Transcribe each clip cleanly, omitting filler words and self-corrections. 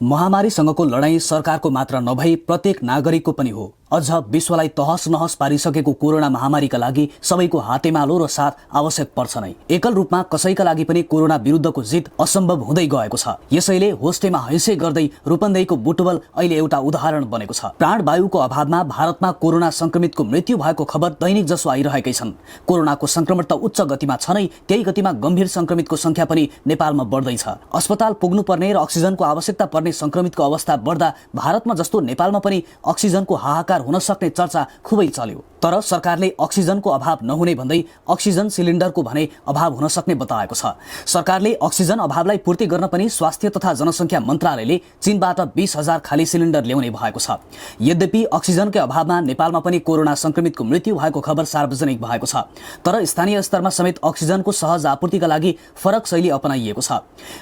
महामारीसँगको लडाईँ सरकारको मात्र नभई प्रत्येक नागरिकको पनि हो। अझ विश्वलाई तहस नहस पारिसकेको कोरोना महामारीका लागि सबैको हातेमालो र साथ आवश्यक पर्छ नै। एकल रूपमा कसैका लागि पनि कोरोना विरुद्धको जित असम्भव हुँदै गएको छ। यसैले होस्टेमा हैसे गर्दै रूपन्देहीको बुटवल अहिले एउटा उदाहरण बनेको छ। प्राणवायुको अभावमा भारतमा कोरोना संक्रमितको मृत्यु भएको खबर दैनिक जसो आइरहेकै छन्। कोरोनाको संक्रमण त उच्च गतिमा छ नै, त्यही गतिमा गम्भीर संक्रमितको संख्या पनि नेपालमा बढ्दैछ। अस्पताल पुग्नुपर्ने र अक्सिजनको आवश्यकता पर्ने संक्रमितको अवस्था बढ्दा भारतमा जस्तो नेपालमा पनि अक्सिजनको हाहाकार हुन सक्ने चर्चा खुबै चल्यो। तर सरकारले अक्सिजनको अभाव नहुने भन्दै अक्सिजन सिलिन्डरको भने अभाव हुन सक्ने बताएको छ। सरकारले अक्सिजन अभावलाई पूर्ति गर्न पनि स्वास्थ्य तथा जनसङ्ख्या मन्त्रालयले चीनबाट 20,000 खाली सिलिन्डर ल्याउने भएको छ। यद्यपि अक्सिजनकै अभावमा नेपालमा पनि कोरोना संक्रमितको मृत्यु भएको खबर सार्वजनिक भएको छ। तर स्थानीय स्तरमा समेत अक्सिजनको सहज आपूर्तिका लागि फरक शैली अपनाइएको छ।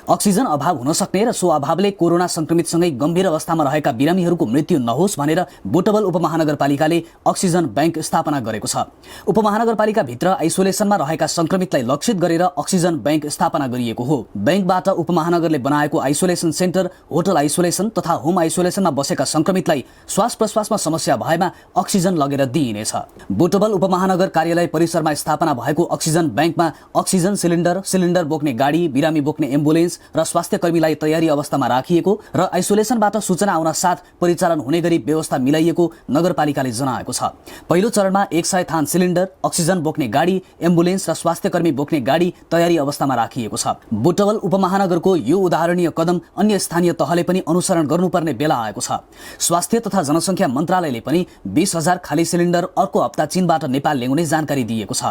अक्सिजन अभाव हुन सक्ने र सो अभावले कोरोना संक्रमितसँगै गम्भीर अवस्थामा रहेका बिरामीहरूको मृत्यु नहोस् भनेर बुटवल उपमहानगरपालिकाले अक्सिजन बैंक स्थापना गरेको छ। उपमहानगरपालिका भित्र आइसोलेसनमा रहेका संक्रमितलाई लक्षित गरेर अक्सिजन बैंक स्थापना गरिएको हो। बैंकबाट उपमहानगरले बनाएको आइसोलेसन सेन्टर, होटल आइसोलेसन तथा होम आइसोलेसनमा बसेका संक्रमितलाई श्वास प्रश्वासमा समस्या भएमा अक्सिजन लगेर दिइनेछ। बुटवल उपमहानगर कार्यालय परिसरमा स्थापना भएको अक्सिजन बैंकमा अक्सिजन सिलिन्डर, सिलिन्डर बोक्ने गाडी, बिरामी बोक्ने एम्बुलेन्स र स्वास्थ्य कर्मीलाई तयारी अवस्थामा राखिएको र आइसोलेसनबाट सूचना आउन साथ परिचालन हुने गरी व्यवस्था मिलाइएको नगरपालिकाले जनाएको छ। पहिलो चरणमा 100 थान सिलिन्डर, अक्सिजन बोक्ने गाडी, एम्बुलेन्स र स्वास्थ्य कर्मी बोक्ने गाडी तयारी अवस्थामा राखिएको छ। बुटवल उपमहानगरको यो उदाहरणीय कदम अन्य स्थानीय तहले पनि अनुसरण गर्नुपर्ने बेला आएको छ। स्वास्थ्य तथा जनसङ्ख्या मन्त्रालयले पनि 20,000 खाली सिलिन्डर अर्को हप्ता चीनबाट नेपाल ल्याउने जानकारी दिएको छ।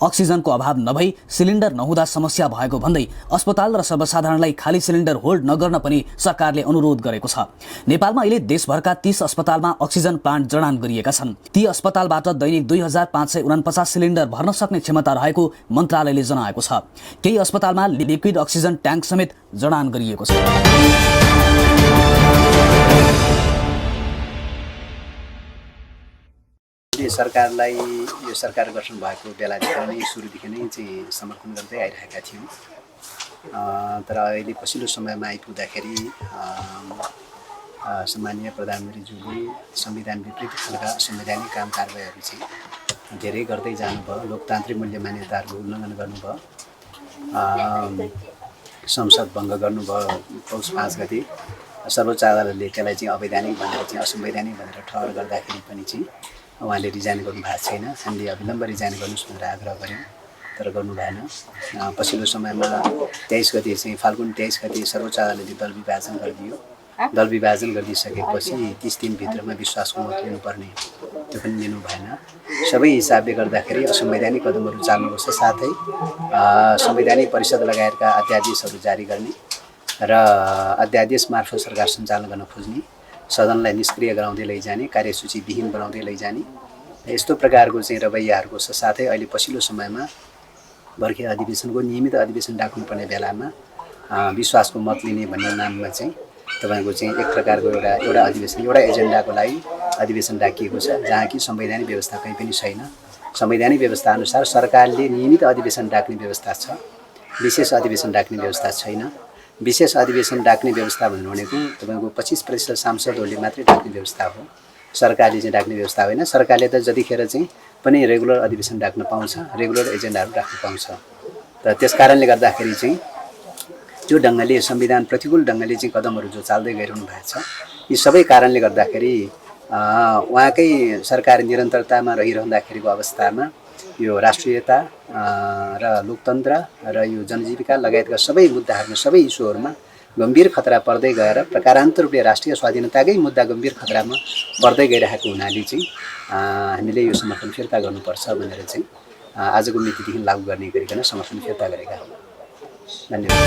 अक्सिजनको अभाव नभई सिलिन्डर नहुँदा समस्या भएको भन्दै अस्पताल र सर्वसाधारणलाई खाली सिलिन्डर होल्ड नगर्न पनि सरकारले अनुरोध गरेको छ। नेपालमा अहिले देशभरका 30 अस्पतालमा अक्सिजन प्लान्ट जडान गरिएका छन्। ती अस्पतालबाट दैनिक 2549 सिलिन्डर भर्न सक्ने क्षमता रहेको मन्त्रालयले जनाएको छ। केही अस्पतालमा लिक्विड अक्सिजन ट्याङ्क समेत जडान गरिएको छ। सरकारलाई यो सरकार गठन भएको बेलादेखि नै सुरुदेखि नै चाहिँ समर्थन गर्दै आइरहेका थियौँ। तर अहिले पछिल्लो समयमा आइपुग्दाखेरि सम्माननीय प्रधानमन्त्रीज्यूले संविधान विपरीत खालका संवैधानिक काम कारबाहीहरू चाहिँ धेरै गर्दै जानुभयो। लोकतान्त्रिक मूल्य मान्यताहरूको उल्लङ्घन गर्नुभयो, संसद भङ्ग गर्नुभयो। पौष 5 गते सर्वोच्च अदालतले त्यसलाई चाहिँ अवैधानिक भनेर चाहिँ असंवैधानिक भनेर ठहर गर्दाखेरि पनि चाहिँ उहाँले रिजाइन गर्नुभएको छैन। हामीले अविलम्ब रिजाइन गर्नुहोस् भनेर आग्रह गऱ्यौँ, तर गर्नु भएन। पछिल्लो समयमा 23 गते चाहिँ फाल्गुन 23 गते सर्वोच्च अदालतले दल विभाजन गरिदियो। दल विभाजन गरिदिइसकेपछि 30 दिनभित्रमा विश्वासको मत लिनुपर्ने, त्यो पनि लिनु भएन। सबै हिसाबले गर्दाखेरि असंवैधानिक कदमहरू चाल्नुपर्छ, साथै संवैधानिक परिषद लगायतका अध्यादेशहरू जारी गर्ने र अध्यादेश मार्फत सरकार सञ्चालन गर्न खोज्ने, सदनलाई निष्क्रिय गराउँदै लैजाने, कार्यसूची विहीन बनाउँदै लैजाने, यस्तो प्रकारको चाहिँ रवैयाहरूको साथै अहिले पछिल्लो समयमा बर्खे अधिवेशनको नियमित अधिवेशन डाक्नुपर्ने बेलामा विश्वासको मत लिने भन्ने नाममा चाहिँ तपाईको चाहिँ एक प्रकारको एउटा अधिवेशन, एउटा एजेन्डाको लागि अधिवेशन डाकिएको छ, जहाँ कि संवैधानिक व्यवस्था कहीँ पनि छैन। संवैधानिक व्यवस्था अनुसार सरकारले नियमित अधिवेशन डाक्ने व्यवस्था छ, विशेष अधिवेशन डाक्ने व्यवस्था छैन। विशेष अधिवेशन डाक्ने व्यवस्था भन्नु भनेको तपाईको 25% सांसदहरूले मात्रै डाक्ने व्यवस्था हो, सरकारले चाहिँ डाक्ने व्यवस्था होइन। सरकारले त जतिखेर चाहिँ पनि रेगुलर अधिवेशन डाक्न पाउँछ, रेगुलर एजेन्डाहरू राख्न पाउँछ। र त्यस कारणले गर्दाखेरि चाहिँ त्यो ढङ्गले संविधान प्रतिकूल ढङ्गले चाहिँ कदमहरू जो चाल्दै गइरहनु भएको छ, यी सबै कारणले गर्दाखेरि उहाँकै सरकार निरन्तरतामा रहिरहँदाखेरिको अवस्थामा यो राष्ट्रियता र लोकतन्त्र र यो जनजीविका लगायतका सबै मुद्दाहरूमा, सबै इस्युहरूमा गम्भीर खतरा पर्दै गएर प्रकारान्तर रूपले राष्ट्रिय स्वाधीनताकै मुद्दा गम्भीर खतरामा पर्दै गइरहेको हुनाले चाहिँ हामीले यो समर्थन फिर्ता गर्नुपर्छ भनेर चाहिँ आजको मितिदेखि लागू गर्ने गरिकन समर्थन फिर्ता गरेका हौँ। धन्यवाद।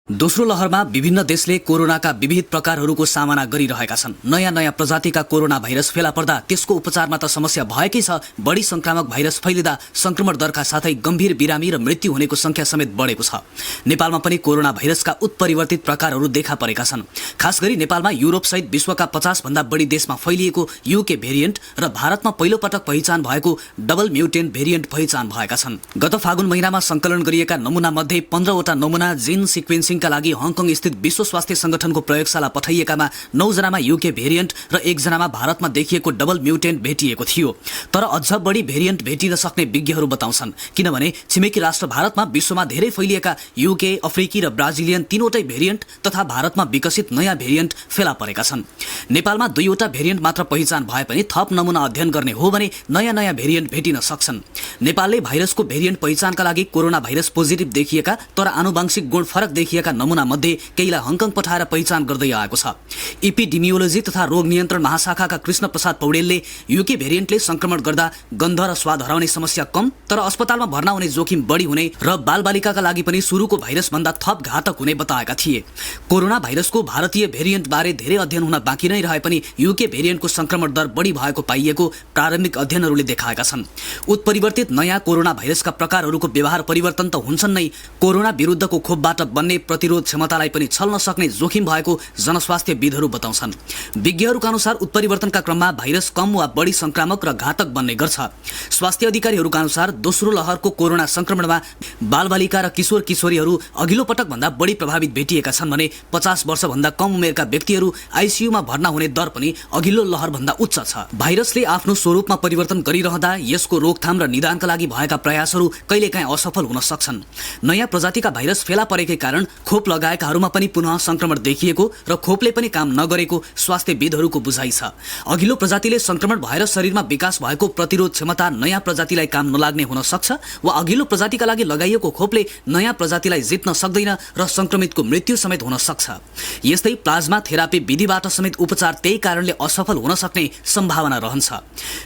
दोस्रो लहरमा विभिन्न देशले कोरोनाका विविध प्रकारहरूको सामना गरिरहेका छन्। नयाँ नयाँ प्रजातिका कोरोना भाइरस फेला पर्दा त्यसको उपचारमा त समस्या भएकै छ, बढी संक्रामक भाइरस फैलिँदा संक्रमण दरका साथै गम्भीर बिरामी र मृत्यु हुनेको संख्या समेत बढेको छ। नेपालमा पनि कोरोना भाइरसका उत्परिवर्तित प्रकारहरू देखा परेका छन्। खास गरी नेपालमा युरोप सहित विश्वका 50 भन्दा बढी देशमा फैलिएको युके भेरिएन्ट र भारतमा पहिलो पटक पहिचान भएको डबल म्युटेन्ट भेरिएन्ट पहिचान भएका छन्। गत फागुन महिनामा संकलन गरिएका नमुना मध्ये 15 वटा नमुना जिन सिक्वेन्सिङ का लागि हङकङ स्थित विश्व स्वास्थ्य संगठनको प्रयोगशाला पठाइएकामा 9 जनामा युके भेरिएन्ट र 1 जनामा भारतमा देखिएको डबल म्युटेन्ट भेटिएको थियो। तर अझ बढी भेरिएन्ट भेटिन सक्ने विज्ञहरू बताउँछन्, किनभने छिमेकी राष्ट्र भारतमा विश्वमा धेरै फैलिएका युके, अफ्रिकी र ब्राजिलियन 3वटै भेरिएन्ट तथा भारतमा विकसित नयाँ भेरिएन्ट फेला परेका छन्। नेपालमा 2 वटा भेरिएन्ट मात्र पहिचान भए पनि थप नमुना अध्ययन गर्ने हो भने नयाँ नयाँ भेरिएन्ट भेटिन सक्छन्। नेपालले भाइरसको भेरिएन्ट पहिचानका लागि कोरोना भाइरस पोजिटिभ देखिएका तर आनुवंशिक गुण फरक देखिएका नमुना मध्ये केहीलाई हङकङ पठाएर पहिचान गर्दै आएको छ। एपिडेमियोलोजी तथा रोग नियन्त्रण महाशाखाका कृष्ण प्रसाद पौडेलले युके भेरिएन्टले संक्रमण गर्दा गन्ध र स्वाद हराउने समस्या कम तर अस्पतालमा भर्ना हुने जोखिम बढी हुने र बालबालिकाका लागि पनि सुरुको भाइरस भन्दा थप घातक हुने बताएका थिए। कोरोना भाइरसको भारतीय भेरिएन्ट बारे धेरै अध्ययन हुन बाँकी नै रहे पनि युके भेरिएन्टको संक्रमण दर बढी भएको पाइएको प्रारम्भिक अध्ययनहरूले देखाएका छन्। उत्परिवर्तित नयाँ कोरोना भाइरसका प्रकारहरूको व्यवहार परिवर्तन त हुन्छन् नै, कोरोना विरुद्धको खोपबाट बन्ने प्रतिरोध क्षमतालाई पनि छल्न सक्ने जोखिम भएको जनस्वास्थ्यविदहरू बताउँछन्। विज्ञहरूका अनुसार उत्परिवर्तनका क्रममा भाइरस कम वा बढी संक्रामक र घातक बन्ने गर्छ। स्वास्थ्य अधिकारीहरूका अनुसार दोस्रो लहरको कोरोना संक्रमणमा बालबालिका र किशोर किशोरीहरू अघिल्लो पटक भन्दा बढी प्रभावित भेटिएका छन् भने 50 वर्षभन्दा कम उमेरका व्यक्तिहरू आइसियुमा भर्ना हुने दर पनि अघिल्लो लहर भन्दा उच्च छ। भाइरसले आफ्नो स्वरूपमा परिवर्तन गरिरहँदा यसको रोकथाम र निदानका लागि भएका प्रयासहरू कहिलेकाहीँ असफल हुन सक्छन्। नयाँ प्रजातिका भाइरस फेला परेकै कारण खोप लगाएकाहरूमा पनि पुनः संक्रमण देखिएको र खोपले पनि काम नगरेको स्वास्थ्यविदहरूको बुझाइ छ। अघिल्लो प्रजातिले संक्रमण भएर शरीरमा विकास भएको प्रतिरोध क्षमता नयाँ प्रजातिलाई काम नलाग्ने हुन सक्छ वा अघिल्लो प्रजातिका लागि लगाइएको खोपले नयाँ प्रजातिलाई जित्न सक्दैन र संक्रमितको मृत्यु समेत हुन सक्छ। यस्तै प्लाज्मा थेरापी विधिबाट समेत उपचार त्यही कारणले असफल हुन सक्ने सम्भावना रहन्छ।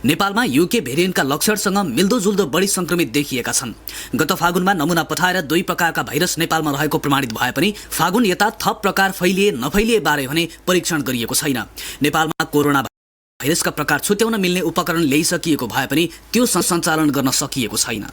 नेपालमा युके भेरिएन्टका लक्षणसँग मिल्दोजुल्दो बढी संक्रमित देखिएका छन्। गत फागुनमा नमुना पठाएर 2 प्रकारका भाइरस नेपालमा रहेको प्रमाणित भए पनि फागुन यता थप प्रकार फैलिए नफैलिए बारे भने परीक्षण गरिएको छैन। नेपालमा कोरोना भाइरसका प्रकार छुट्याउन मिल्ने उपकरण ल्याइसकिएको भए पनि त्यो सञ्चालन गर्न सकिएको छैन।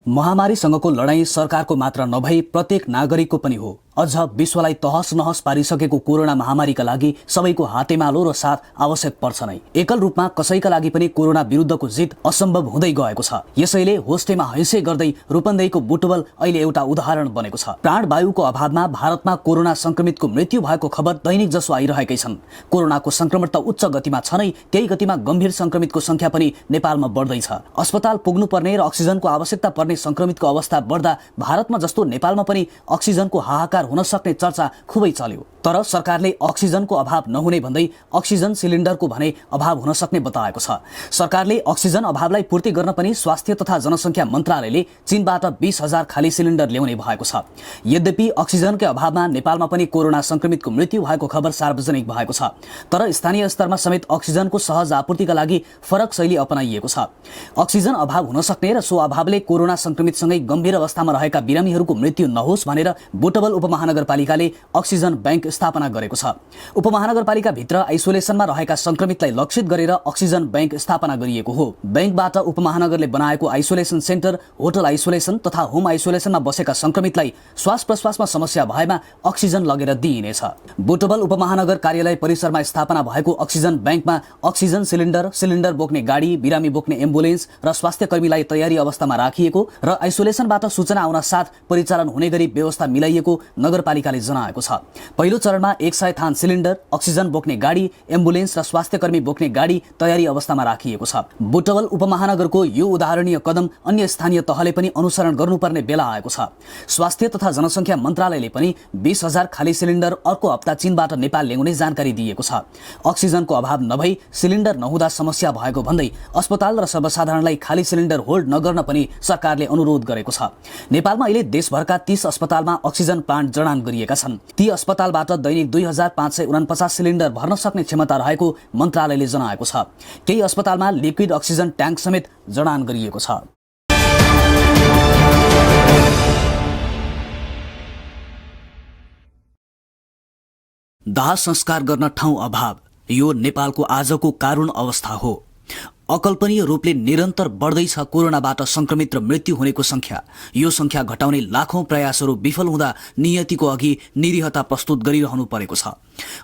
महामारीसँगको लडाईँ सरकारको मात्र नभई प्रत्येक नागरिकको पनि हो। अझ विश्वलाई तहस नहस पारिसकेको कोरोना महामारीका लागि सबैको हातेमालो र साथ आवश्यक पर्छ नै। एकल रूपमा कसैका लागि पनि कोरोना विरुद्धको जित असम्भव हुँदै गएको छ। यसैले होस्टेमा हैसे गर्दै रूपन्देहीको बुटवल अहिले एउटा उदाहरण बनेको छ। प्राणवायुको अभावमा भारतमा कोरोना संक्रमितको मृत्यु भएको खबर दैनिक जसो आइरहेकै छन्। कोरोनाको संक्रमण त उच्च गतिमा छ नै, त्यही गतिमा गम्भीर संक्रमितको संख्या पनि नेपालमा बढ्दैछ। अस्पताल पुग्नुपर्ने र अक्सिजनको आवश्यकता पर्ने संक्रमितको अवस्था बढ्दा भारतमा जस्तो नेपालमा पनि अक्सिजनको हाहाकार हुन सक्ने चर्चा खुबै चल्यो। तर सरकारले अक्सिजनको अभाव नहुने भन्दै अक्सिजन सिलिन्डरको भने अभाव हुन सक्ने बताएको छ। सरकारले अक्सिजन अभावलाई पूर्ति गर्न पनि स्वास्थ्य तथा जनसङ्ख्या मन्त्रालयले चीनबाट 20,000 खाली सिलिन्डर ल्याउने भएको छ। यद्यपि अक्सिजनकै अभावमा नेपालमा पनि कोरोना संक्रमितको मृत्यु भएको खबर सार्वजनिक भएको छ। तर स्थानीय स्तरमा समेत अक्सिजनको सहज आपूर्तिका लागि फरक शैली अपनाइएको छ। अक्सिजन अभाव हुन सक्ने र सो अभावले कोरोना संक्रमितसँगै गम्भीर अवस्थामा रहेका बिरामीहरूको मृत्यु नहोस् भनेर बुटवल उपमहानगरपालिकाले अक्सिजन बैंक स्थापना गरेको छ। उपमहानगरपालिका भित्र आइसोलेसनमा रहेका संक्रमितलाई लक्षित गरेर अक्सिजन बैंक स्थापना गरिएको हो। बैंकबाट उपमहानगरले बनाएको आइसोलेसन सेन्टर, होटल आइसोलेसन तथा होम आइसोलेसनमा बसेका संक्रमितलाई श्वास प्रश्वासमा समस्या भएमा अक्सिजन लगेर दिइनेछ। बुटवल उपमहानगर कार्यालय परिसरमा स्थापना भएको अक्सिजन बैंकमा अक्सिजन सिलिन्डर, सिलिन्डर बोक्ने गाडी, बिरामी बोक्ने एम्बुलेन्स र स्वास्थ्य कर्मीलाई तयारी अवस्थामा राखिएको र आइसोलेसनबाट सूचना आउन साथ परिचालन हुने गरी व्यवस्था मिलाइएको नगरपालिकाले जनाएको छ। पहिलो चरणमा 100 थान सिलिन्डर, अक्सिजन बोक्ने गाडी, एम्बुलेन्स र स्वास्थ्य कर्मी बोक्ने गाडी तयारी अवस्थामा राखिएको छ। बुटवल उपमहानगरको यो उदाहरणीय कदम अन्य स्थानीय तहले पनि अनुसरण गर्नुपर्ने बेला आएको छ। स्वास्थ्य तथा जनसङ्ख्या मन्त्रालयले पनि 20,000 खाली सिलिन्डर अर्को हप्ता चीनबाट नेपाल ल्याउने जानकारी दिएको छ। अक्सिजनको अभाव नभई सिलिन्डर नहुँदा समस्या भएको भन्दै अस्पताल र सर्वसाधारणलाई खाली सिलिन्डर होल्ड नगर्न पनि सरकारले अनुरोध गरेको छ। नेपालमा अहिले देशभरका 30 अस्पतालमा अक्सिजन प्लान्ट जडान गरिएका छन्। ती अस्पतालबाट दैनिक 2549 सिलिन्डर भर्न सक्ने क्षमता रहेको मन्त्रालयले जनाएको छ। केही अस्पतालमा लिक्विड अक्सिजन ट्याङ्क समेत जडान गरिएको छ। दाह संस्कार गर्न ठाउँ अभाव, यो नेपालको आजको करुण अवस्था हो। अकल्पनीय रूपले निरन्तर बढ्दैछ कोरोनाबाट संक्रमित र मृत्यु हुनेको संख्या। यो संख्या घटाउने लाखौं प्रयासहरू विफल हुँदा नियतिको अघि निरीहता प्रस्तुत गरिरहनु परेको छ।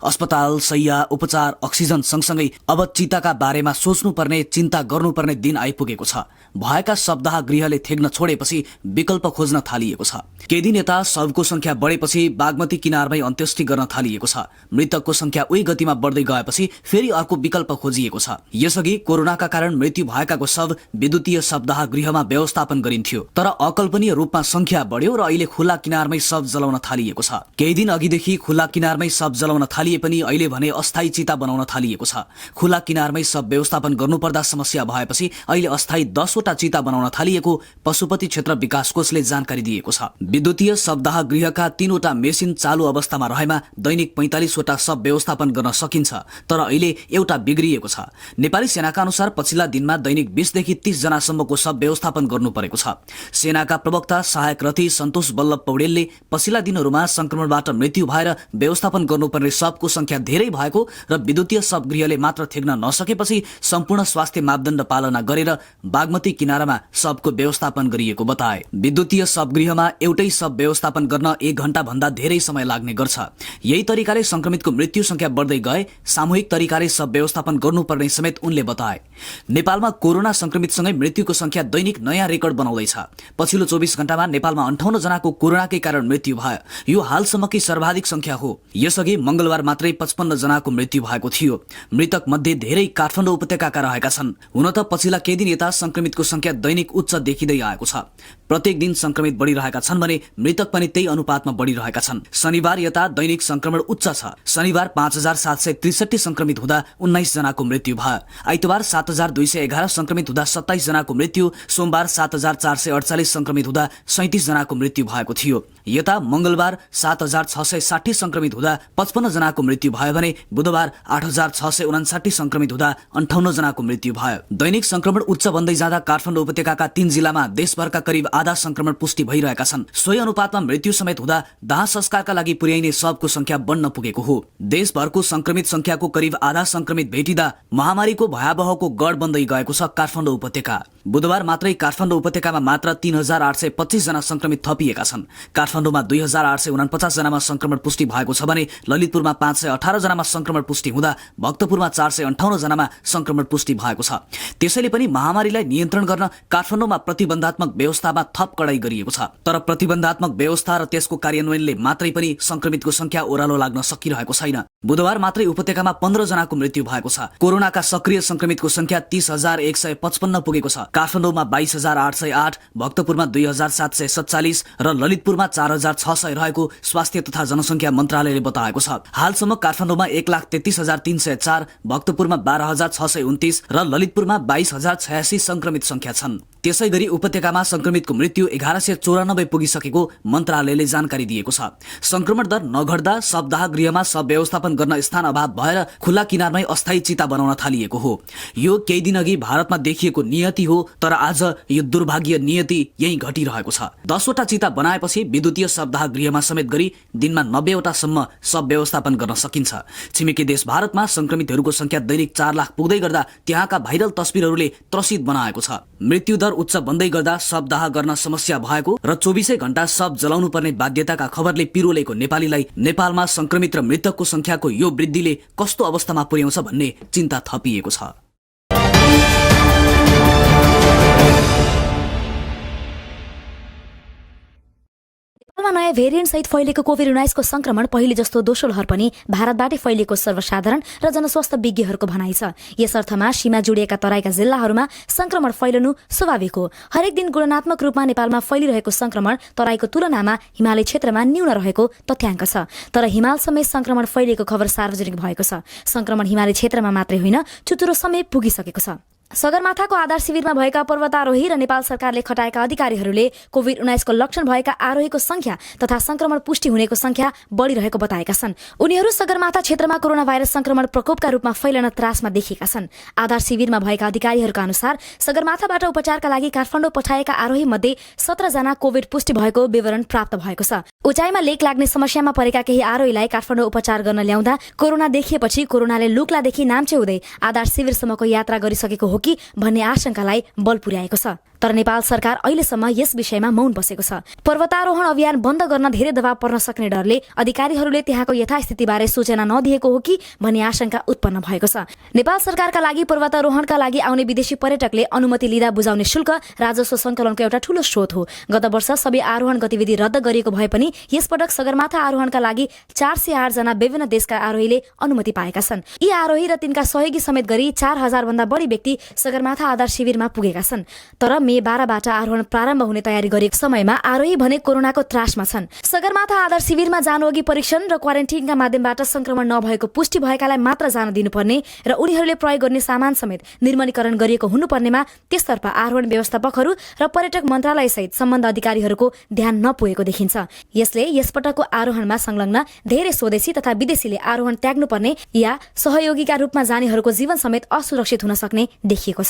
अस्पताल, शैय्या, उपचार, अक्सिजन सँगसँगै अब चिताका बारेमा सोच्नुपर्ने, चिन्ता गर्नुपर्ने दिन आइपुगेको छ। भएका शवदाह गृहले थेग्न छोडेपछि विकल्प खोज्न थालिएको छ। केही दिन यता शवको संख्या बढेपछि बागमती किनारमै अन्त्येष्टि गर्न थालिएको छ। मृतकको संख्या उही गतिमा बढ्दै गएपछि फेरि अर्को विकल्प खोजिएको छ। यसअघि कोरोनाका कारण मृत्यु भएकाको शव विद्युतीय शवदाह गृहमा व्यवस्थापन गरिन्थ्यो, तर अकल्पनीय रूपमा संख्या बढ्यो र अहिले खुला किनारमै शव जलाउन थालिएको छ। केही दिन अघिदेखि खुला किनारमै शव जलाउन थालिए पनि अहिले भने अस्थायी चिता बनाउन थालिएको छ। खुला किनारमै शव व्यवस्थापन गर्नुपर्दा समस्या भएपछि अहिले अस्थायी 10 वटा चिता बनाउन थालिएको पशुपति क्षेत्र विकास कोषले जानकारी दिएको छ। विद्युतीय शवदाह गृहका 3 वटा मेसिन चालु अवस्थामा रहेमा दैनिक 45 वटा शव व्यवस्थापन गर्न सकिन्छ, तर अहिले एउटा बिग्रिएको छ। नेपाली सेनाका अनुसार पछिल्ला दिनमा दैनिक 20 देखि 30 जनासम्मको शव व्यवस्थापन गर्नु परेको छ। सेनाका प्रवक्ता सहायक रथी सन्तोष बल्लभ पौडेलले पछिल्ला दिनहरूमा संक्रमणबाट मृत्यु भएर व्यवस्थापन गर्नुपर्ने शवको संख्या धेरै भएको र विद्युतीय शवगृहले मात्र थेग्न नसकेपछि सम्पूर्ण स्वास्थ्य मापदण्ड पालना गरेर बागमती किनारामा शवको व्यवस्थापन गरिएको बताए। विद्युतीय शवगृहमा एउटै शव व्यवस्थापन गर्न 1 घण्टा भन्दा धेरै समय लाग्ने गर्छ। यही तरिकाले संक्रमितको मृत्यु संख्या बढ्दै गए सामूहिक तरिकाले शव व्यवस्थापन गर्नुपर्ने समेत उनले बताए। नेपालमा कोरोना संक्रमितसँगै मृत्युको संख्या दैनिक नयाँ रेकर्ड बनाउँदैछ। पछिल्लो 24 घण्टामा नेपालमा 58 जनाको कोरोनाकै कारण मृत्यु भयो। यो हालसम्मकै सर्वाधिक संख्या हो। यसअघि मंगलबार मात्रै 55 जनाको मृत्यु भएको थियो। मृतक मध्ये धेरै काठमाडौँ उपत्यकाका रहेका छन्। हुन त पछिल्ला केही दिन यता संक्रमितको संख्या दैनिक उच्च देखिँदै आएको छ। प्रत्येक दिन संक्रमित बढिरहेका छन् भने मृतक पनि त्यही अनुपातमा बढिरहेका छन्। शनिबार यता दैनिक संक्रमण उच्च छ। शनिबार 5763 संक्रमित हुँदा 19 जनाको मृत्यु भयो। आइतबार 7211 संक्रमित हुँदा 27 जनाको मृत्यु, सोमबार 7448 संक्रमित हुँदा 37 जनाको मृत्यु भएको थियो। यता मंगलबार 7660 संक्रमित हुँदा 55 जनाको मृत्यु भयो भने बुधबार 8659 संक्रमित हुँदा 58 जनाको मृत्यु भयो। दैनिक संक्रमण उच्च बन्दै जाँदा काठमाडौँ उपत्यकाका 3 जिल्लामा देशभरका करिब आधा संक्रमण पुष्टि भइरहेका छन्। सोही अनुपातमा मृत्यु समेत हुँदा दाह संस्कारका लागि पुर्याइने शवको संख्या बढ्न पुगेको हो। देशभरको संक्रमित संख्याको करिब आधा संक्रमित भेटिँदा महामारीको भयावहको गढ बन्दै गएको छ काठमाडौँ उपत्यका। बुधबार मात्रै काठमाडौँ उपत्यकामा मात्र 3825 जना संक्रमित थपिएका छन्। काठमाडौँमा 2849 जनामा संक्रमण पुष्टि भएको छ भने ललितपुरमा 518 जनामा संक्रमण पुष्टि हुँदा भक्तपुरमा 458 जनामा संक्रमण पुष्टि भएको छ। त्यसैले पनि महामारीलाई नियन्त्रण गर्न काठमाडौँमा प्रतिबन्धात्मक व्यवस्थामा थप कडाई गरिएको छ। तर प्रतिबन्धात्मक व्यवस्था र त्यसको कार्यान्वयनले मात्रै पनि संक्रमितको संख्या ओह्रालो लाग्न सकिरहेको छैन। बुधबार मात्रै उपत्यकामा 15 जनाको मृत्यु भएको छ। कोरोनाका सक्रिय संक्रमितको संख्या 30155 पुगेको छ। काठमाडौँमा 22808, भक्तपुरमा 2747 र ललितपुरमा 4600 रहेको स्वास्थ्य तथा जनसंख्या मन्त्रालयले बताएको छ। हालसम्म काठमाडौँमा 1,33,304, भक्तपुरमा 12,629 र ललितपुरमा 22,086 संक्रमित संख्या छन्। त्यसैगरी उपत्यकामा संक्रमितको मृत्यु 1194 पुगिसकेको मन्त्रालयले जानकारी दिएको छ। संक्रमण दर नघट्दा शवदाह गृहमा शव व्यवस्थापन गर्न स्थान अभाव भएर खुला किनारमै अस्थायी चिता बनाउन थालिएको हो। यो केही दिन अघि भारतमा देखिएको नियति हो, तर आज यो दुर्भाग्य नियति यही घटिरहेको छ। 10 वटा चिता बनाएपछि विद्युतीय शवदाह गृहमा समेत गरी दिनमा 90 वटासम्म शव व्यवस्थापन गर्न सकिन्छ। छिमेकी देश भारतमा संक्रमितहरूको संख्या दैनिक 4 लाख पुग्दै गर्दा त्यहाँका भाइरल तस्बिरहरूले त्रसित बनाएको छ। मृत्यु दर उच्च बन्दै गर्दा शवदाह गर्न समस्या भएको र 24 घण्टा शव जलाउनु पर्ने बाध्यताका खबरले पिरोलेको नेपालीलाई नेपालमा संक्रमित र मृतकको संख्याको यो वृद्धिले कस्तो अवस्थामा पुर्याउँछ भन्ने चिन्ता थपिएको छ। नेपालमा नयाँ भेरिएन्ट सहित फैलिएको कोभिड-19 को संक्रमण पहिले जस्तो दोस्रो लहर पनि भारतबाटै फैलिएको सर्वसाधारण र जनस्वास्थ्य विज्ञहरूको भनाइ छ। यस अर्थमा सीमा जोडिएका तराईका जिल्लाहरूमा संक्रमण फैलनु स्वाभाविक हो। हरेक दिन गुणात्मक रूपमा नेपालमा फैलिरहेको संक्रमण तराईको तुलनामा हिमाली क्षेत्रमा न्यून रहेको तथ्याङ्क छ। तर हिमालसम्मै संक्रमण फैलिएको खबर सार्वजनिक भएको छ। संक्रमण हिमाली क्षेत्रमा मात्रै होइन, चुचुरोसम्मै पुगिसकेको छ। सगरमाथाको आधार शिविरमा भएका पर्वतारोही र नेपाल सरकारले खटाएका अधिकारीहरूले कोभिड-19 को लक्षण भएका आरोहीको संख्या तथा संक्रमण पुष्टि हुनेको संख्या बढिरहेको बताएका छन्। उनीहरू सगरमाथा क्षेत्रमा कोरोना भाइरस संक्रमण प्रकोपका रूपमा फैलन त्रासमा देखिएका छन्। आधार शिविरमा भएका अधिकारीहरूका अनुसार सगरमाथाबाट उपचारका लागि काठमाडौँ पठाएका आरोही मध्ये 17 जना कोभिड पुष्टि भएको विवरण प्राप्त भएको छ। उचाइमा लेक लाग्ने समस्यामा परेका केही आरोहीलाई काठमाडौँ उपचार गर्न ल्याउँदा कोरोना देखिएपछि कोरोनाले लुक्लादेखि नाम्चे हुँदै आधार शिविरसम्मको यात्रा गरिसकेको हो कि भन्ने आशंकालाई बल पुर्याएको छ। तर नेपाल सरकार अहिलेसम्म यस विषयमा मौन बसेको छ। पर्वतारोहण अभियान बन्द गर्न धेरै दबाव पर्न सक्ने डरले अधिकारीहरूले त्यहाँको यथास्थितिबारे सूचना नदिएको हो कि भन्ने आशंका उत्पन्न भएको छ। नेपाल सरकारका लागि पर्वतारोहणका लागि आउने विदेशी पर्यटकले अनुमति लिँदा बुझाउने शुल्क राजस्व सङ्कलनको एउटा ठूलो स्रोत हो। गत वर्ष सबै आरोहण गतिविधि रद्द गरिएको भए पनि यसपटक सगरमाथा आरोहणका लागि 408 जना विभिन्न देशका आरोहीले अनुमति पाएका छन्। यी आरोही र तिनका सहयोगी समेत गरी 4000 भन्दा बढी व्यक्ति सगरमाथा आधार शिविरमा पुगेका छन्। तर मे 12बाट आरोहण प्रारम्भ हुने तयारी गरेको समयमा आरोही भने कोरोनाको त्रासमा छन्। सगरमाथा आधार शिविरमा जानुअघि परीक्षण र क्वारेन्टिनका माध्यमबाट संक्रमण नभएको पुष्टि भएकालाई मात्र जान दिनुपर्ने र उनीहरूले प्रयोग गर्ने सामान समेत निर्मलीकरण गरिएको हुनुपर्नेमा त्यसतर्फ आरोहण व्यवस्थापकहरू र पर्यटक मन्त्रालयसहित सम्बन्ध अधिकारीहरूको ध्यान नपुगेको देखिन्छ। यसले यसपटकको आरोहणमा संलग्न धेरै स्वदेशी तथा विदेशीले आरोहण त्याग्नुपर्ने या सहयोगीका रूपमा जानेहरूको जीवन समेत असुरक्षित हुन सक्ने देखिएको छ।